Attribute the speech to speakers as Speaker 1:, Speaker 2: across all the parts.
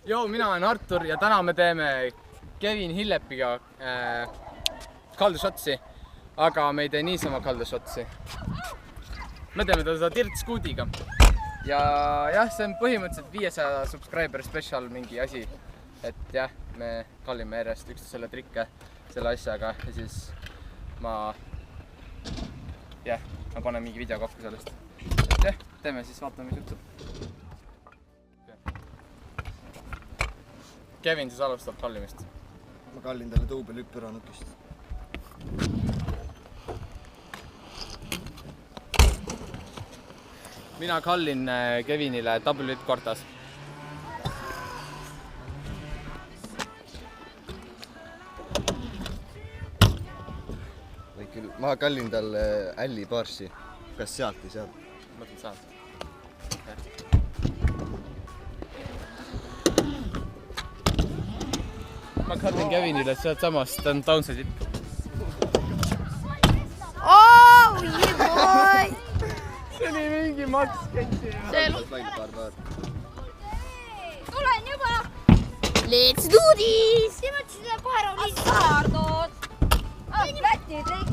Speaker 1: Joo, mina olen Artur ja täna me teeme Kevin Hillepiga kaldusotsi, aga me ei tee niisama kaldusotsi. Me teeme seda tirtskuudiga. Ja jah, see on põhimõtteliselt 500 subscriber special mingi asi. Et jah, me kallime järjest üksteisele trikke selle asjaga ja siis ma panen mingi video kokku sellest. Et jah, teeme siis, vaatame, mis juhtub. Kevin siis alustab kallimist.
Speaker 2: Ma kallin talle duubelhüppüranukist.
Speaker 1: Mina kallin Kevinile double hit kortas.
Speaker 2: Või küll, ma kallin talle älli baarsi. Kas sealt või sealt?
Speaker 1: Mõtled sealt. Ma kallin Kevinile sealt samast, ta on Downsi tipp.
Speaker 3: Oh, yeah boy!
Speaker 1: See oli mingi mats ketsi.
Speaker 3: Tulen juba! Let's do this! Ja mõtlesin, et paar on Assaardod! Läti trikk!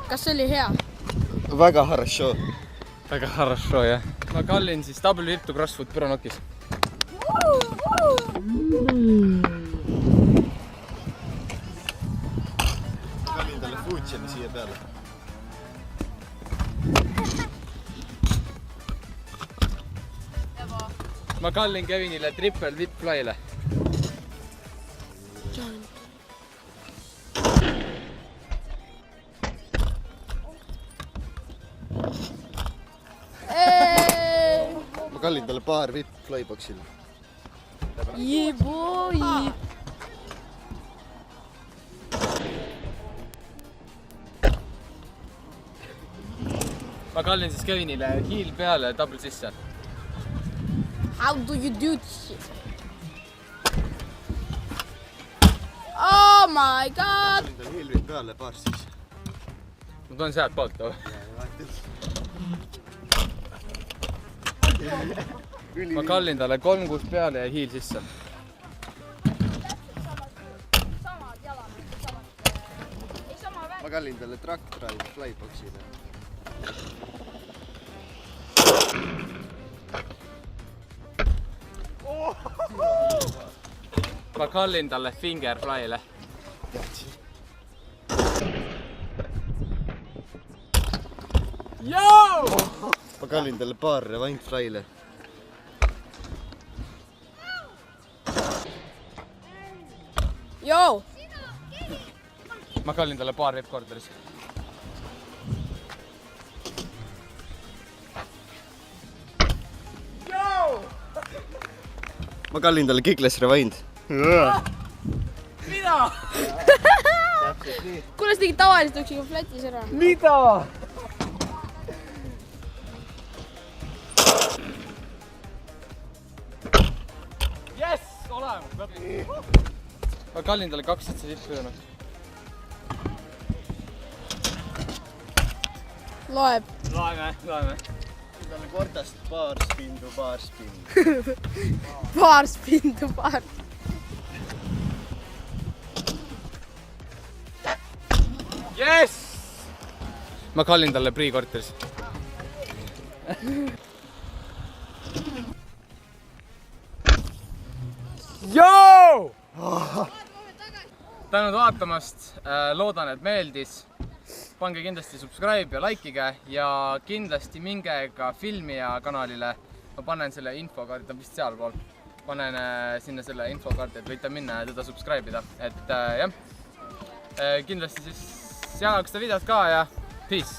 Speaker 3: Kas see oli hea?
Speaker 2: Väga хорошо.
Speaker 1: Väga хорошо, jah. Ma kallin siis double hittu crossfoot püranokis.
Speaker 2: Kallin talle Fujiani siia peale.
Speaker 1: Ma kallin Kevinile triple whip fly'le.
Speaker 2: Ma kallin talle paar whip flyboxil.
Speaker 3: Yeah boy!
Speaker 1: Ma kallin siis Kevinile heel peale double sisse.
Speaker 3: How do you do this shit? Oh my god!
Speaker 2: Kallin talle heel peale paar siis.
Speaker 1: Ma tulen sealt poolt või? Ma kallin talle 3-6 peale ja heel sisse.
Speaker 2: Ma kallin talle truck drive flyboxile.
Speaker 1: Ma kallin talle finger fly'le. Joo!
Speaker 2: Ma kallin talle paar rewind fly'le.
Speaker 3: Joo!
Speaker 1: Ma kallin talle paar whip corderis.
Speaker 2: Ma kallin talle kickless rewind.
Speaker 1: Mida?
Speaker 3: Kuule, see tegi tavaliselt üksiga flatis ära.
Speaker 1: Mida? Yes! Olemas! Ma kallin talle 2 sitse tippüüranud.
Speaker 3: Loeb.
Speaker 1: Loeme.
Speaker 2: Talle kortast paar spindu.
Speaker 3: Paar spindu, paar.
Speaker 1: Yes! Ma kallin talle pre-korteris. Joo! Tänud vaatamast, loodan, et meeldis. Pange kindlasti subscribe ja likeige ja kindlasti minge ka Filmija kanalile. Ma panen selle infokaardi, ta on vist sealpool. Panen sinna selle infokaardi, et võite minna ja teda subscribe ida. Et jah, kindlasti siis jagage seda videot ka ja peace!